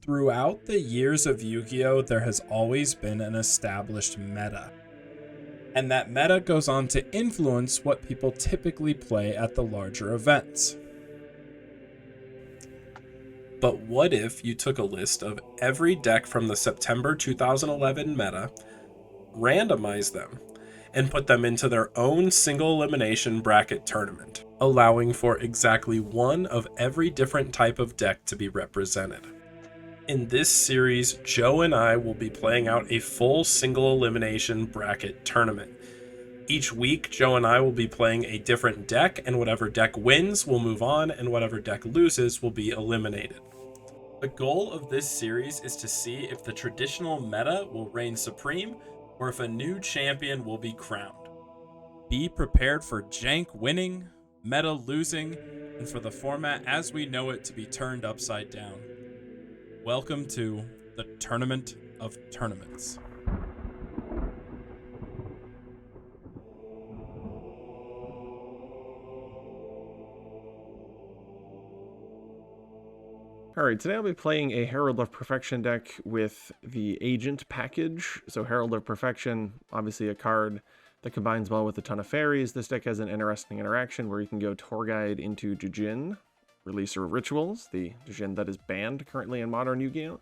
Throughout the years of Yu-Gi-Oh, there has always been an established meta. And that meta goes on to influence what people typically play at the larger events. But what if you took a list of every deck from the September 2011 meta, randomized them, and put them into their own single elimination bracket tournament, allowing for exactly one of every different type of deck to be represented? In this series, Joe and I will be playing out a full single elimination bracket tournament. Each week, Joe and I will be playing a different deck, and whatever deck wins will move on, and whatever deck loses will be eliminated. The goal of this series is to see if the traditional meta will reign supreme, or if a new champion will be crowned. Be prepared for jank winning, meta losing, and for the format as we know it to be turned upside down. Welcome to the Tournament of Tournaments. Alright, today I'll be playing a Herald of Perfection deck with the Agent package. So Herald of Perfection, obviously a card that combines well with a ton of fairies. This deck has an interesting interaction where you can go Tour Guide into Jujin, Releaser of Rituals, the Jujin that is banned currently in Modern Yu-Gi-Oh!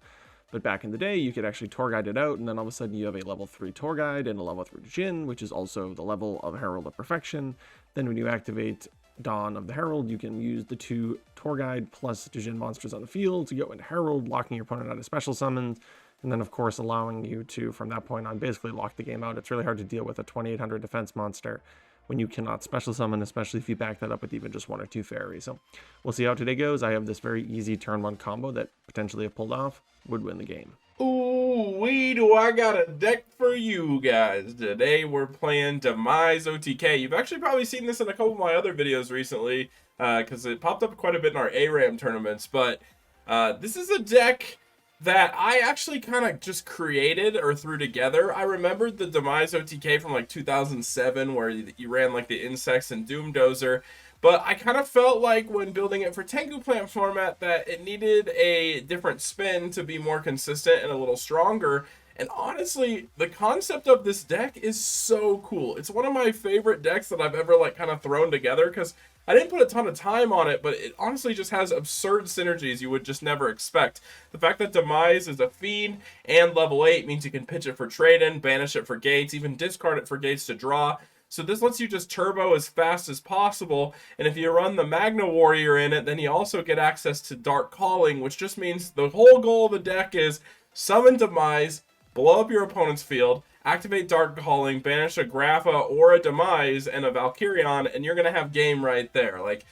But back in the day, you could actually Tour Guide it out, and then all of a sudden you have a level 3 Tour Guide and a level 3 Jujin, which is also the level of Herald of Perfection. Then when you activate Dawn of the Herald, you can use the 2 Tour Guide plus Jujin monsters on the field to go into Herald, locking your opponent out of special summons, and then of course allowing you to, from that point on, basically lock the game out. It's really hard to deal with a 2800 defense monster when you cannot special summon, especially if you back that up with even just 1 or 2 fairies. So we'll see how today goes. I have this very easy turn 1 combo that potentially, if pulled off, would win the game. Ooh, do I got a deck for you guys. Today we're playing Demise OTK. You've actually probably seen this in a couple of my other videos recently, because it popped up quite a bit in our ARAM tournaments, but this is a deck that I actually kind of just created or threw together. I remembered the Demise OTK from like 2007 where you ran like the Insects and Doom Dozer, but I kind of felt like when building it for Tengu Plant format that it needed a different spin to be more consistent and a little stronger. And honestly, the concept of this deck is so cool. It's one of my favorite decks that I've ever like kind of thrown together, because I didn't put a ton of time on it, but it honestly just has absurd synergies you would just never expect. The fact that Demise is a Fiend and level 8 means you can pitch it for trade-in, banish it for gates, even discard it for gates to draw. So this lets you just turbo as fast as possible, and if you run the Magna Warrior in it, then you also get access to Dark Calling, which just means the whole goal of the deck is summon Demise, blow up your opponent's field, activate Dark Calling, banish a Grapha or a Demise and a Valkyrion, and you're going to have game right there. Like,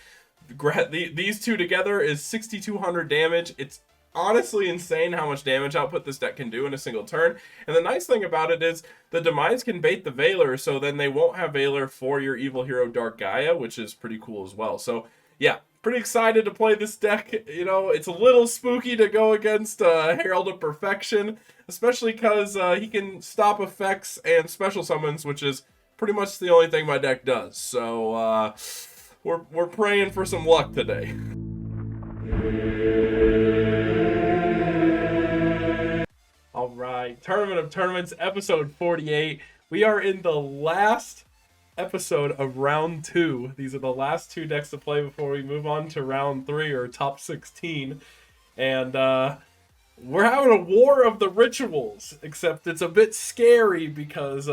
these two together is 6,200 damage. It's honestly insane how much damage output this deck can do in a single turn. And the nice thing about it is the Demise can bait the Veiler, so then they won't have Veiler for your evil hero Dark Gaia, which is pretty cool as well. So yeah, pretty excited to play this deck. You know, it's a little spooky to go against Herald of Perfection, especially because he can stop effects and special summons, which is pretty much the only thing my deck does. So we're praying for some luck today. All right, Tournament of Tournaments, episode 48. We are in the last episode of round 2. These are the last 2 decks to play before we move on to round 3, or top 16. And we're having a war of the rituals, except it's a bit scary because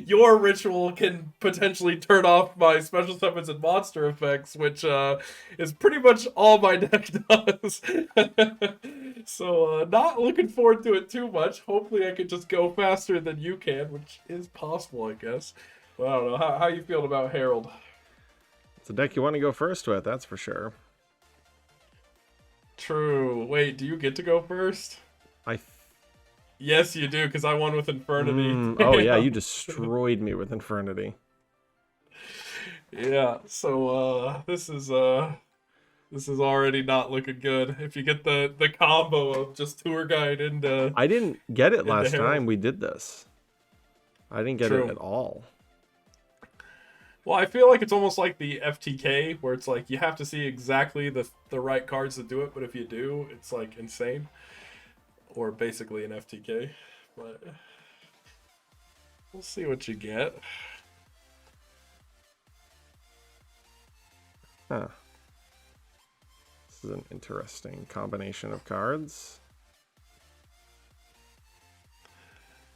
your ritual can potentially turn off my special summons and monster effects, which is pretty much all my deck does. So not looking forward to it too much. Hopefully I can just go faster than you can, which is possible, I guess. Well, I don't know. How you feeling about Herald? It's a deck you want to go first with, that's for sure. True. Wait, do you get to go first? Yes, you do, because I won with Infernity. Oh yeah, you destroyed me with Infernity. Yeah, so this is already not looking good. If you get the combo of just Tour Guide into... I didn't get it last time we did this. I didn't get it at all. Well, I feel like it's almost like the FTK, where it's like you have to see exactly the right cards to do it, but if you do, it's like insane. Or basically an FTK. But we'll see what you get. Huh. This is an interesting combination of cards.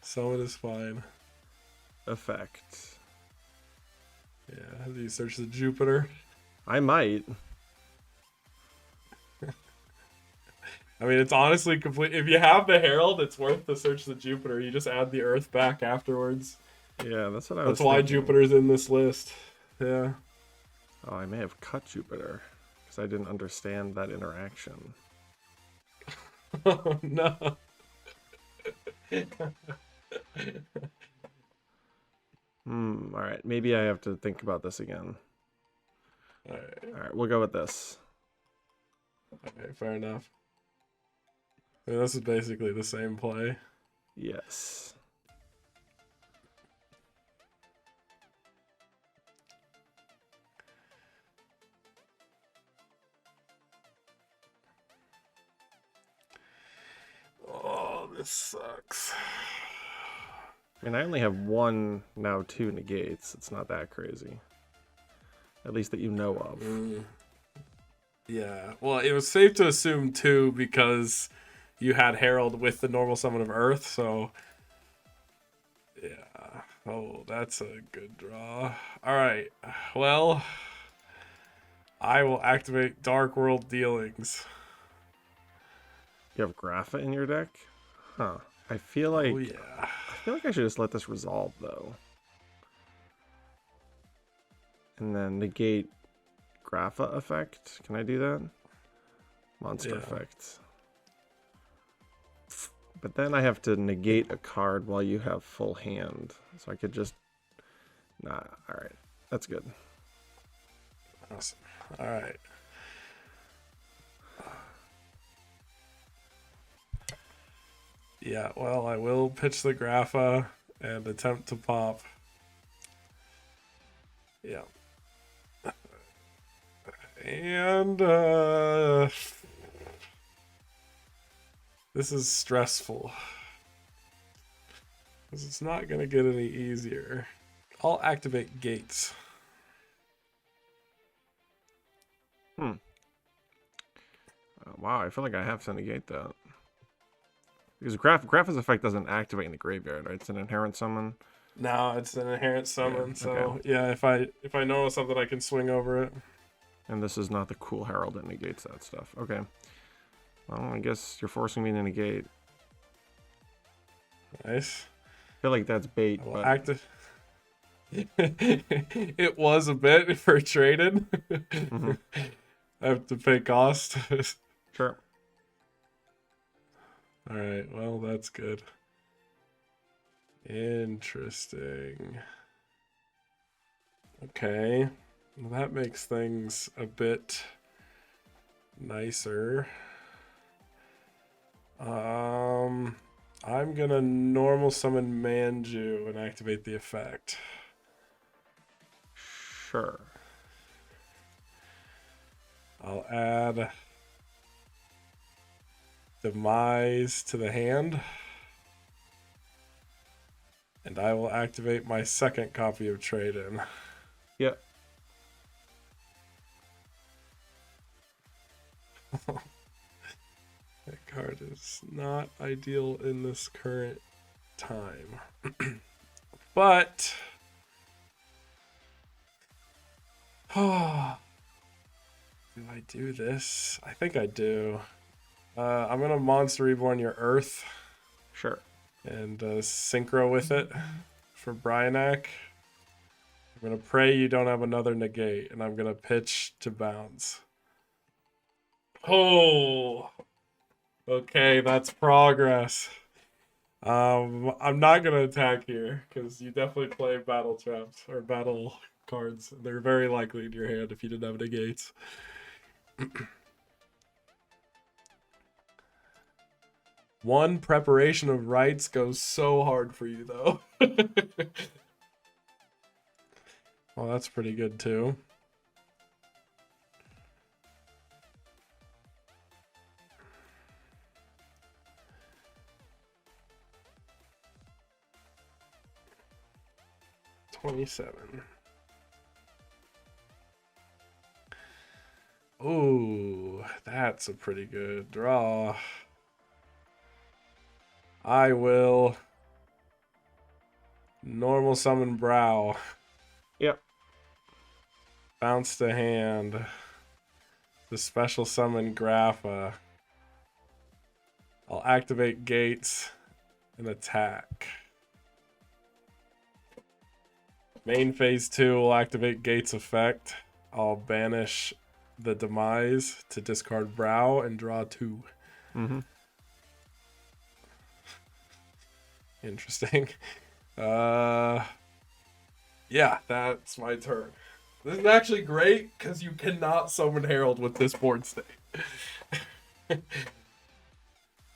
Summon is fine. Effect. Yeah, do you search the Jupiter? I might. I mean, it's honestly complete. If you have the Herald, it's worth to search the Jupiter. You just add the Earth back afterwards. Yeah, that's what I was That's why thinking. Jupiter's in this list. Yeah. Oh, I may have cut Jupiter because I didn't understand that interaction. Oh, no. All right. Maybe I have to think about this again. All right. All right, we'll go with this. Okay, fair enough. I mean, this is basically the same play. Yes. Oh, this sucks. I mean, I only have one, now two negates. It's not that crazy. At least that you know of. Yeah. Well, it was safe to assume 2 because you had Herald with the normal summon of Earth, so... Yeah. Oh, that's a good draw. Alright. Well... I will activate Dark World Dealings. You have Grapha in your deck? Huh. I feel like... Oh, yeah. I feel like I should just let this resolve, though. And then negate Grapha effect. Can I do that? Monster Yeah. effect. But then I have to negate a card while you have full hand. So I could just... Nah, alright. That's good. Awesome. Alright. Yeah, well, I will pitch the Grapha and attempt to pop. Yeah. And, this is stressful. Because it's not going to get any easier. I'll activate gates. Wow, I feel like I have to negate that. Because Grapha's effect doesn't activate in the graveyard, right? It's an inherent summon. No, it's an inherent summon, Yeah, so okay. yeah, if I know something, I can swing over it. And this is not the cool Herald that negates that stuff. Okay. Well, I guess you're forcing me to negate. Nice. I feel like that's bait, I will but... active. It was a bit for traded. Mhm. I have to pay cost. Sure. All right, well, that's good. Interesting. Okay, well, that makes things a bit nicer. I'm gonna normal summon Manju and activate the effect. Sure. I'll add Demise to the hand. And I will activate my second copy of Trade-In. Yep. That card is not ideal in this current time. But... do I do this? I think I do. I'm going to Monster Reborn your Earth. Sure. And synchro with it for Bryanak. I'm going to pray you don't have another negate, and I'm going to pitch to bounce. Oh! Okay, that's progress. I'm not going to attack here, because you definitely play battle traps, or battle cards. They're very likely in your hand if you didn't have negates. One preparation of rites goes so hard for you, though. Well, that's pretty good too. $27. Ooh, that's a pretty good draw. I will normal summon Brow. Yep. Bounce to hand. The special summon Grapha. I'll activate Gates and attack. Main phase 2 will activate Gates effect. I'll banish the Demise to discard Brow and draw 2. Mm-hmm. Interesting. Yeah, that's my turn. This is actually great because you cannot summon Herald with this board state.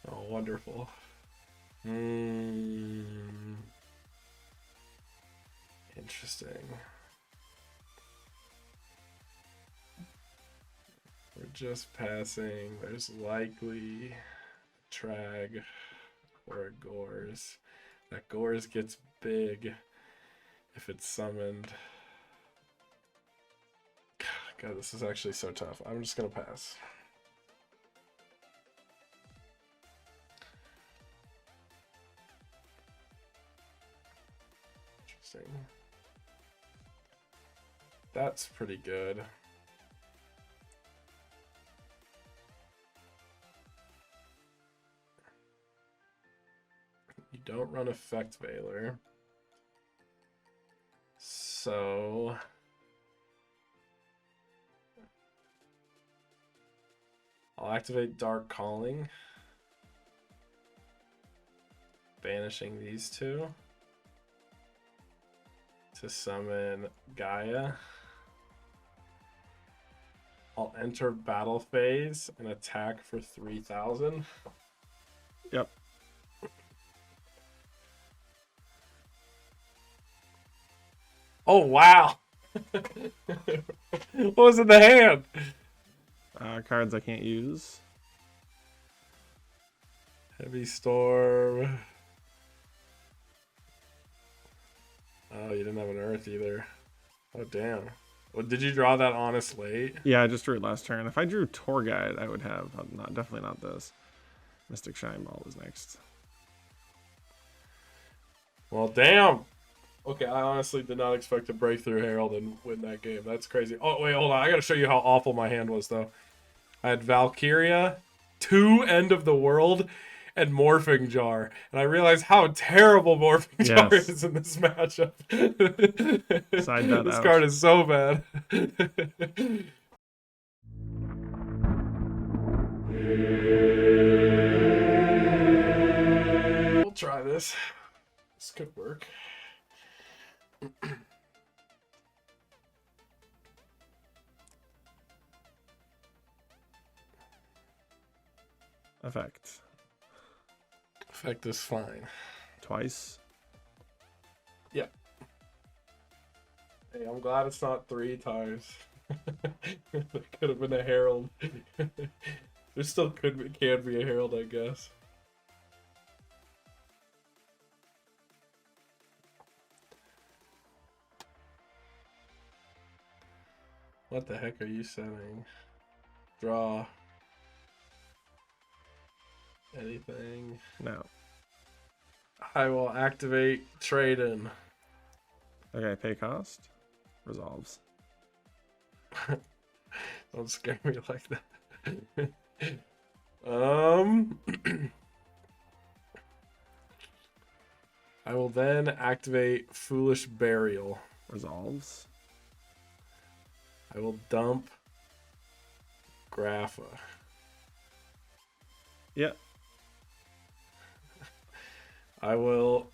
Oh, wonderful. Interesting. We're just passing. There's likely a Trag or a Gores. That Gores gets big if it's summoned. God, this is actually so tough. I'm just gonna pass. Interesting. That's pretty good. You don't run Effect Veiler. So I'll activate Dark Calling. Banishing these two. To summon Gaia. I'll enter battle phase and attack for 3,000. Yep. Oh, wow. What was in the hand? Cards I can't use. Heavy Storm. Oh, you didn't have an Earth either. Oh, damn. Well, did you draw that Honest late? Yeah, I just drew it last turn. If I drew Tour Guide, I would have. Not definitely not this. Mystic Shine Ball was next. Well, damn. Okay, I honestly did not expect to break through Herald and win that game. That's crazy. Oh, wait, hold on. I gotta show you how awful my hand was, though. I had Valkyria, 2 End of the World, and Morphing Jar. And I realized how terrible Morphing Jar Yes. is in this matchup. Side that This out. card is so bad. We'll try this. This could work. Effect. Effect is fine. Twice. Yeah. Hey, I'm glad it's not 3 times. It could have been a Herald. There still can be a Herald, I guess. What the heck are you setting? Draw. Anything. No. I will activate Trade-in. Okay, pay cost. Resolves. Don't scare me like that. I will then activate Foolish Burial. Resolves. I will dump Grapha. Yep. I will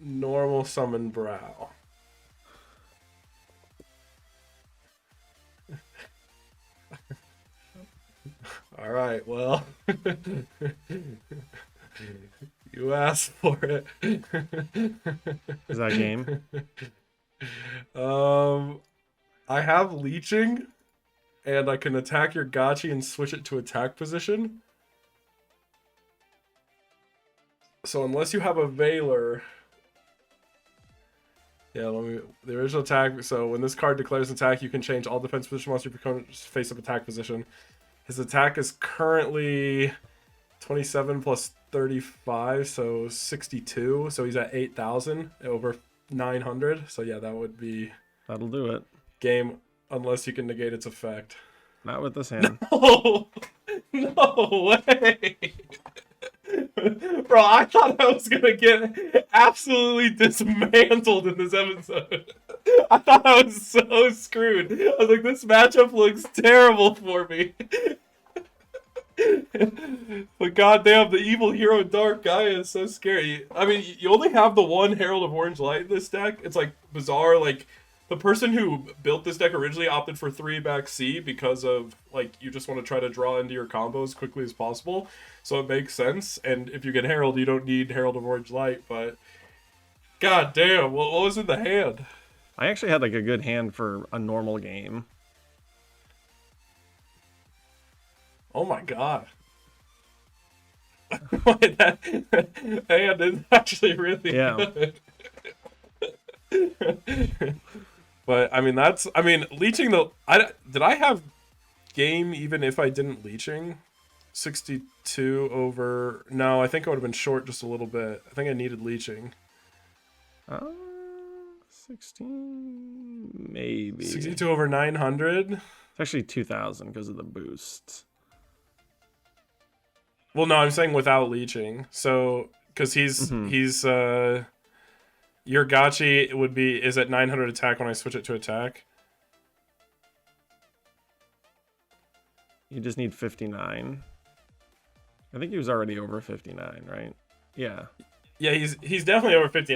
normal summon Brow. All right, well, you asked for it. Is that game? I have leeching, and I can attack your Gachi and switch it to attack position. So unless you have a Veiler, yeah, the original attack. So when this card declares an attack, you can change all defense position once your opponent's face-up attack position. His attack is currently 27 plus 35, so 62. So he's at 8,000 over 900. So yeah, that would be That'll do it. game unless you can negate its effect. Not with this hand. Oh, no way. Bro, I thought I was gonna get absolutely dismantled in this episode. I thought I was so screwed. I was like, this matchup looks terrible for me. But goddamn, the evil hero Dark Gaia is so scary. I mean, you only have the one Herald of Orange Light in this deck. It's like bizarre. Like, the person who built this deck originally opted for 3 back C because of, like, you just want to try to draw into your combo as quickly as possible. So it makes sense. And if you get Herald, you don't need Herald of Orange Light. But god damn, what was in the hand? I actually had like a good hand for a normal game. Oh my god. that hand is actually really good. But I mean, leeching did I have game even if I didn't leeching? 62 over, no, I think I would have been short just a little bit. I think I needed leeching. 16 maybe. 62 over 900. It's actually 2,000 because of the boost. Well, no, I'm saying without leeching. So, because he's your Gachi is at 900 attack when I switch it to attack. You just need 59. I think he was already over 59, right? Yeah. Yeah, he's definitely over 50.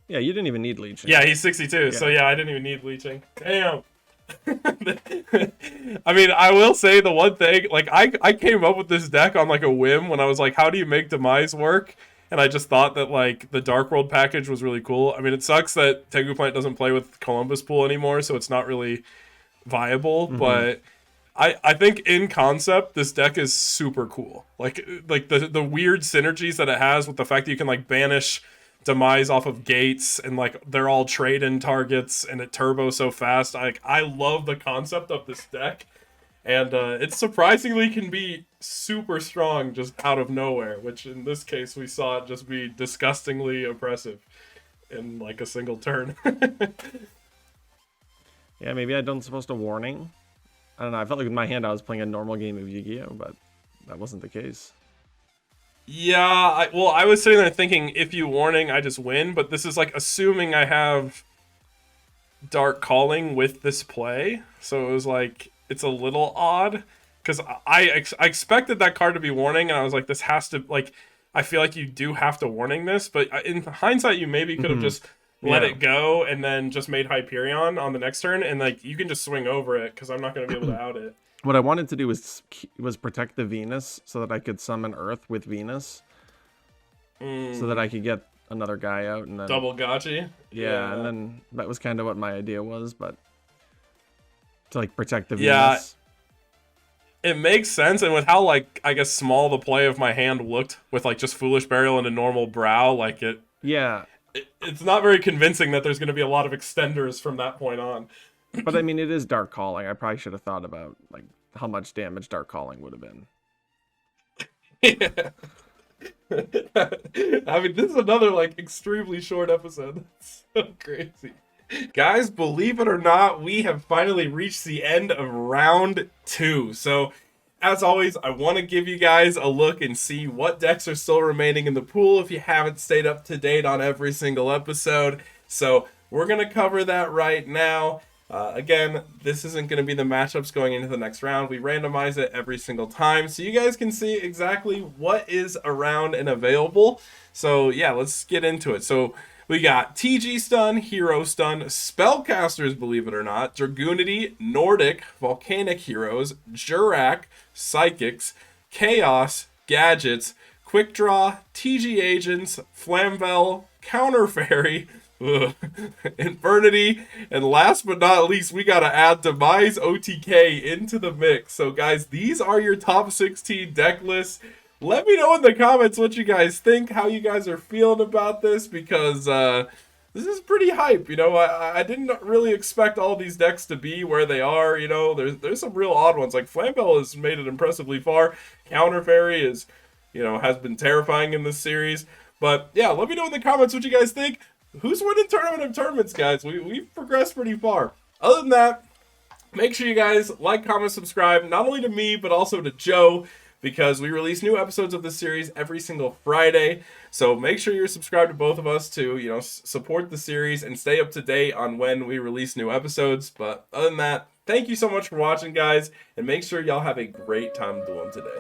Yeah, you didn't even need leeching. Yeah, he's 62. Yeah. So yeah, I didn't even need leeching. Damn. I mean, I will say the one thing, like I came up with this deck on like a whim when I was like, how do you make Demise work? And I just thought that like the Dark World package was really cool. I mean, it sucks that Tengu Plant doesn't play with Columbus Pool anymore, so it's not really viable, but I think in concept this deck is super cool. Like the weird synergies that it has with the fact that you can like banish Demise off of gates and like they're all trade-in targets and it turbo so fast. I love the concept of this deck, and it surprisingly can be super strong just out of nowhere, which in this case we saw it just be disgustingly oppressive in like a single turn. Yeah, maybe I'd done supposed to warning. I don't know, I felt like with my hand I was playing a normal game of Yu-Gi-Oh, but that wasn't the case. Yeah, I was sitting there thinking, if you warning, I just win, but this is like assuming I have Dark Calling with this play, so it was like, it's a little odd, because I expected that card to be warning, and I was like, this has to, like, I feel like you do have to warning this, but in hindsight, you maybe could have just let it go, and then just made Hyperion on the next turn, and like, you can just swing over it, because I'm not going to be able to out it. What I wanted to do was protect the Venus so that I could summon Earth with Venus. So that I could get another guy out and then... Double Gachi? Yeah, and then that was kind of what my idea was, but... To, like, protect the Venus. It makes sense, and with how, like, I guess small the play of my hand looked with, like, just Foolish Burial and a normal Brow, like, it's not very convincing that there's going to be a lot of extenders from that point on. But I mean, it is Dark Calling. I probably should have thought about like how much damage Dark Calling would have been. Yeah. I mean, this is another like extremely short episode. That's so crazy. Guys, believe it or not, we have finally reached the end of round 2. So, as always, I want to give you guys a look and see what decks are still remaining in the pool if you haven't stayed up to date on every single episode. So, we're going to cover that right now. Again, this isn't going to be the matchups going into the next round. We randomize it every single time, so you guys can see exactly what is around and available. So yeah, let's get into it. So we got TG Stun, Hero Stun, Spellcasters, believe it or not, Dragoonity, Nordic, Volcanic Heroes, Jurak, Psychics, Chaos, Gadgets, Quick Draw, TG Agents, Flamvel, Counter Fairy, Ugh. Infernity, and last but not least, we gotta add Demise OTK into the mix. So guys, these are your top 16 deck lists. Let me know in the comments what you guys think, how you guys are feeling about this, because this is pretty hype. You know, I didn't really expect all these decks to be where they are. You know, there's some real odd ones. Like Flambeau has made it impressively far. Counter Fairy is, you know, has been terrifying in this series. But yeah, let me know in the comments what you guys think. Who's winning Tournament of Tournaments, guys? We've progressed pretty far. Other than that, make sure you guys like, comment, subscribe, not only to me, but also to Joe, because we release new episodes of this series every single Friday. So make sure you're subscribed to both of us to, you know, support the series and stay up to date on when we release new episodes. But other than that, thank you so much for watching, guys, and make sure y'all have a great time dueling today.